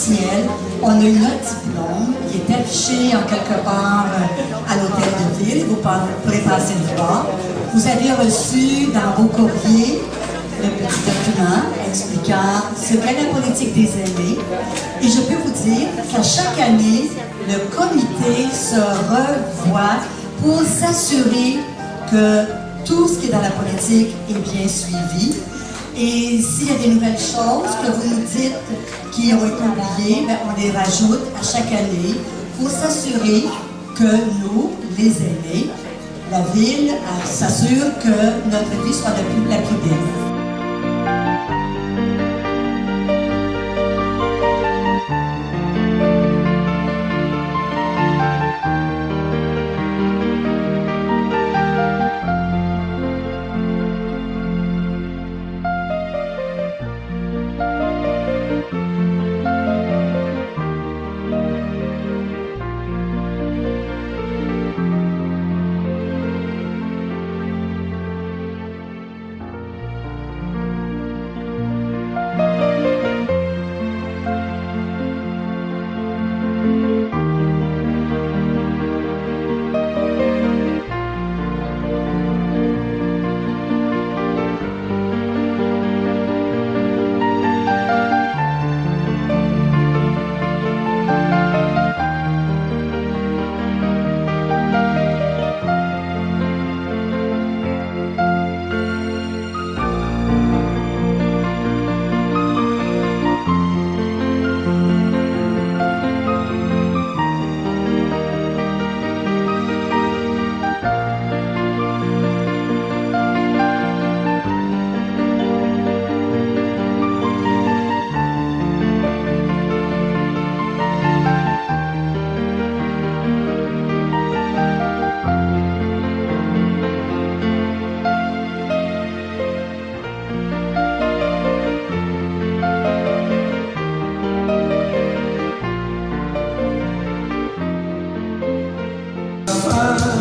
officiel. On a eu notre diplôme qui est affiché en quelque part à l'hôtel de ville. Vous pourrez passer le voir. Vous avez reçu dans vos courriers le petit document expliquant ce qu'est la politique des aînés. Et je peux vous dire qu'à chaque année, le comité se revoit pour s'assurer que tout ce qui est dans la politique est bien suivi. Et s'il y a des nouvelles choses que vous nous dites qui ont été oubliées, on les rajoute à chaque année pour s'assurer que nous, les aînés, la ville s'assure que notre vie soit la plus belle.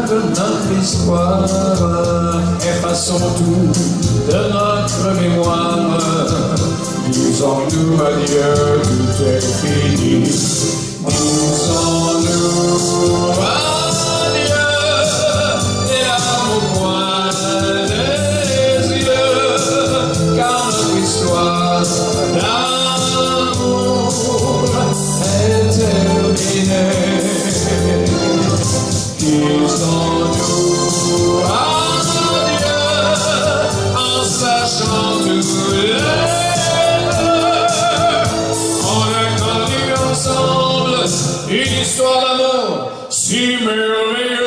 Notre histoire, effaçons tout de notre mémoire. Disons-nous adieu, tout est fini. Disons-nous adieu, et à au coin des yeux, car notre histoire d'amour est terminée. Disons-nous adieu en sachant tous les deux. On a connu ensemble une histoire d'amour si merveilleuse.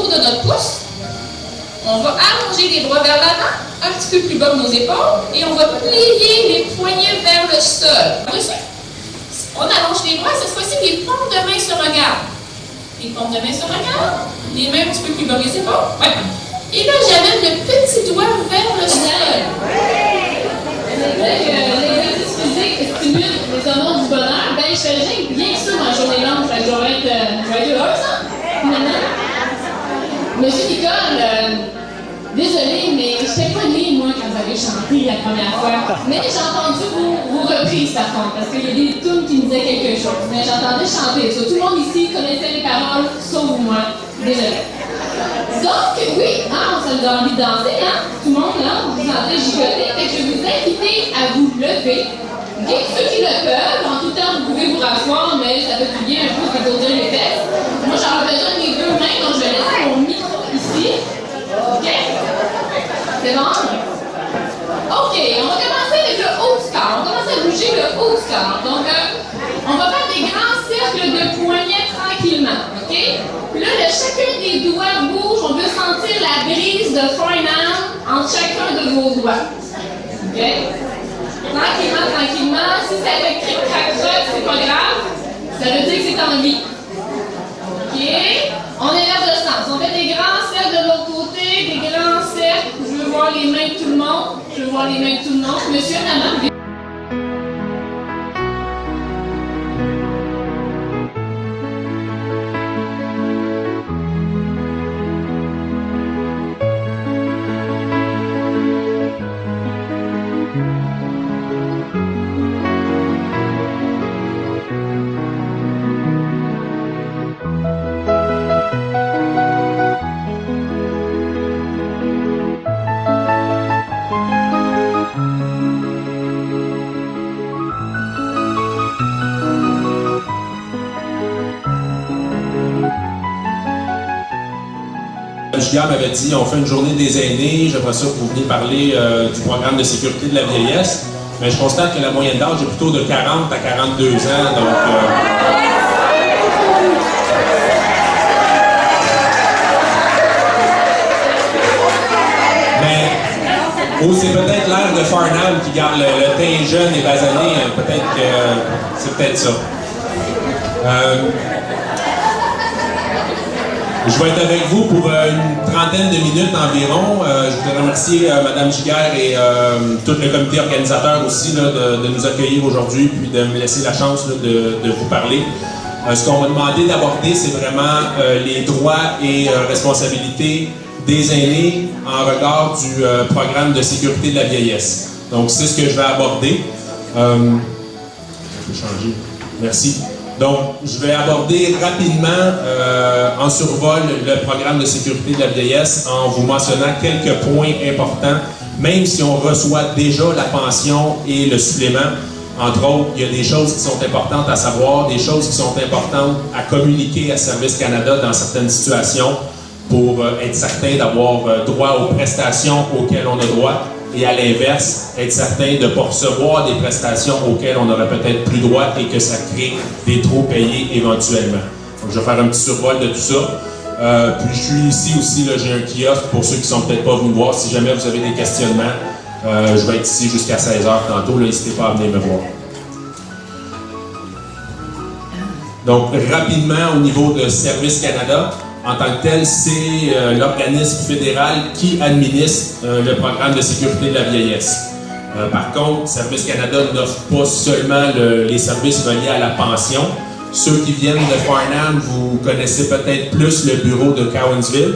De notre pouce, on va allonger les bras vers l'avant, un petit peu plus bas que nos épaules, et on va plier les poignets vers le sol. On allonge les bras, cette fois-ci, les paumes de main se regardent. Les paumes de main se regardent, les mains un petit peu plus bas que les épaules. Ouais. Et là, j'amène le petit doigt vers le sol. Les exercices physiques stimulent c'est un nom du bonheur. Ben, je fais bien que ça, ma journée longue, fait que je vais être heureuse, hein? Finalement. Monsieur Nicole, désolée, mais je n'étais pas née, moi, quand vous avez chanté la première fois. Mais j'ai entendu vos reprises, par contre, parce qu'il y a des tunes qui me disaient quelque chose. Mais j'entendais chanter ça. Tout le monde ici connaissait les paroles, sauf moi. Désolée. Donc, oui, hein, ça nous a envie de danser, hein? Tout le monde, là, vous vous sentez gigoter. Fait que je vais vous inviter à vous lever. Okay? Ceux qui le peuvent, en tout temps, vous pouvez vous rasseoir, mais ça fait du bien un peu de dégourdir les fesses. Moi, j'aurais besoin de mes deux mains, donc je vais laisser mon micro ici. OK? C'est bon? OK, on va commencer avec le haut du corps. On va commencer à bouger le haut du corps. Donc, on va faire des grands cercles de poignets tranquillement. OK? Puis là, chacun des doigts bouge. On peut sentir la brise de Farnham entre chacun de vos doigts. OK? Tranquillement, tranquillement. Si ça fait cric-crac-croc, c'est pas grave. Ça veut dire que c'est en vie. OK? On inverse le sens. On fait des grands cercles de l'autre côté, des grands cercles. Je veux voir les mains de tout le monde. Je veux voir les mains de tout le monde. Monsieur, madame. Julien m'avait dit, on fait une journée des aînés, j'aimerais ça que vous veniez parler du programme de sécurité de la vieillesse. Mais je constate que la moyenne d'âge est plutôt de 40 à 42 ans, donc... Mais, oh, c'est peut-être l'air de Farnham qui garde le teint jeune et basané, peut-être que c'est peut-être ça. Je vais être avec vous pour une trentaine de minutes environ. Je voudrais remercier Mme Giguère et tout le comité organisateur aussi là, de nous accueillir aujourd'hui puis de me laisser la chance là, de vous parler. Ce qu'on m'a demandé d'aborder, c'est vraiment les droits et responsabilités des aînés en regard du programme de sécurité de la vieillesse. Donc, c'est ce que je vais aborder. Je vais changer. Merci. Donc, je vais aborder rapidement, en survol, le programme de sécurité de la vieillesse en vous mentionnant quelques points importants, même si on reçoit déjà la pension et le supplément. Entre autres, il y a des choses qui sont importantes à savoir, des choses qui sont importantes à communiquer à Service Canada dans certaines situations pour être certain d'avoir droit aux prestations auxquelles on a droit. Et à l'inverse, être certain de ne pas recevoir des prestations auxquelles on n'aurait peut-être plus droit et que ça crée des trop payés éventuellement. Donc, je vais faire un petit survol de tout ça. Puis, je suis ici aussi, là, j'ai un kiosque pour ceux qui ne sont peut-être pas venus voir. Si jamais vous avez des questionnements, je vais être ici jusqu'à 16h tantôt. N'hésitez pas à venir me voir. Donc, rapidement, au niveau de Service Canada, en tant que tel, c'est l'organisme fédéral qui administre le programme de sécurité de la vieillesse. Par contre, Service Canada n'offre pas seulement les services reliés à la pension. Ceux qui viennent de Farnham, vous connaissez peut-être plus le bureau de Cowansville.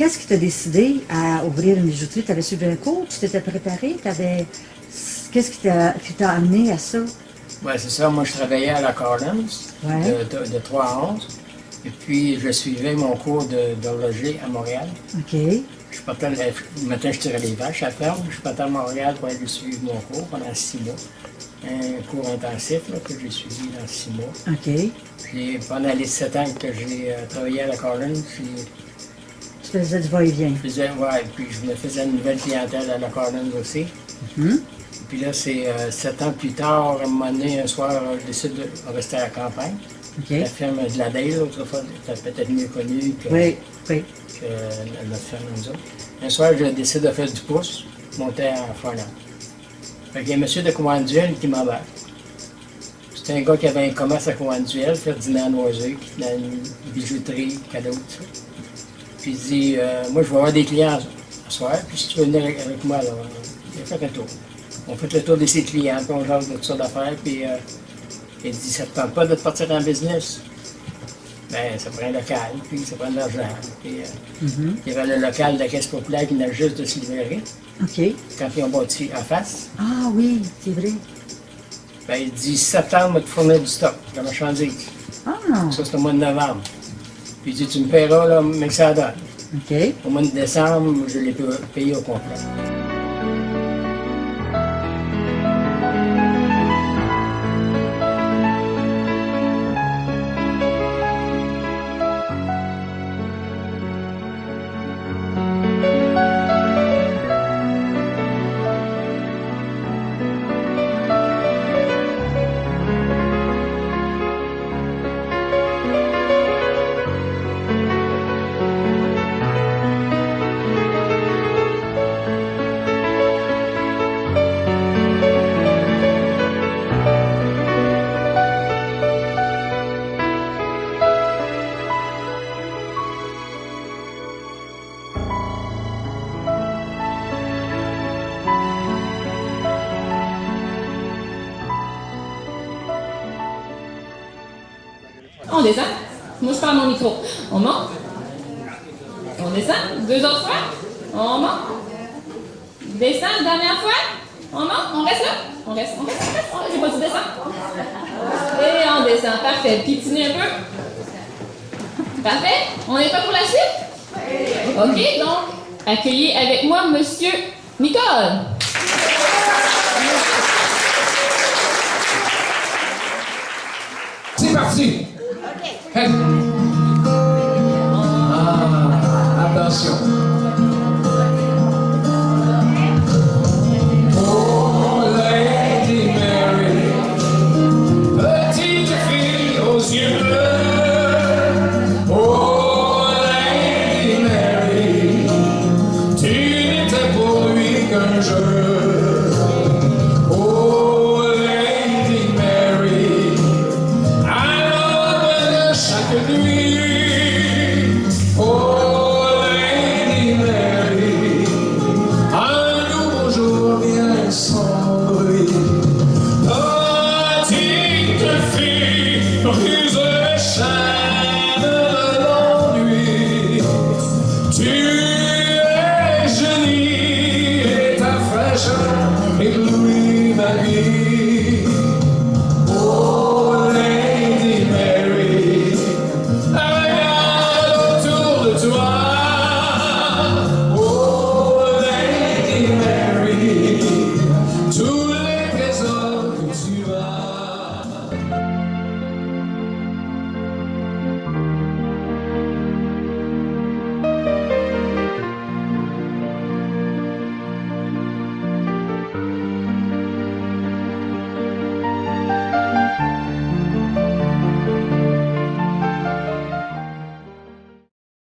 qu'est-ce qui t'a décidé à ouvrir une bijouterie? Tu avais suivi un cours? Tu t'étais préparé? Qu'est-ce qui t'a amené à ça? Oui, c'est ça. Moi, je travaillais à la Collins de 3 à 11. Et puis, je suivais mon cours d'horloger à Montréal. OK. Je partais le matin, je tirais les vaches à la ferme. Je partais à Montréal pour aller suivre mon cours pendant 6 mois. Un cours intensif là, que j'ai suivi dans 6 mois. OK. Puis pendant les 7 ans que j'ai travaillé à la Collins, tu faisais du va-et-vient. puis je me faisais une nouvelle clientèle à la Collins aussi. Puis là, c'est 7 ans plus tard, à un moment donné, un soir, je décide de rester à la campagne. OK. La ferme de la Dale, autrefois, c'était peut-être mieux connu que, Oui. que notre ferme, nous autres. Un soir, je décide de faire du pouce, monter à Frontenac. Fait qu'il y a un monsieur de Courant-Duel qui m'embarque. C'était un gars qui avait un commerce à Courant-Duel, Ferdinand Noiseux, qui dans une bijouterie, cadeau, tout ça. Puis il dit, moi, je vais avoir des clients ce soir, puis si tu veux venir avec moi, là, il a fait un tour. On fait le tour de ses clients, puis on jase de toutes sortes d'affaires, puis il dit, ça te tente pas de te partir en business? Ben, ça prend un local, puis ça prend de l'argent. Puis il y avait le local de la Caisse populaire qui venait juste de se libérer. OK. Quand ils ont bâti en face. Ah oui, c'est vrai. Ben, il dit, septembre, on va te fournir du stock, de la marchandise. Ah, Ça, c'est au mois de novembre. Puis il dit, tu me paieras, là, mais que ça donne. OK. Au mois de décembre, je l'ai payé au complet. On descend. Moi, je parle mon micro. On monte. On descend. 2 autres fois. On monte. Descend, dernière fois. On monte. On reste là. On reste. J'ai pas dit descendre. Et on descend. Parfait. Pitinez un peu. Parfait. On est prêt pour la suite? OK, donc, accueillez avec moi Monsieur Nicole.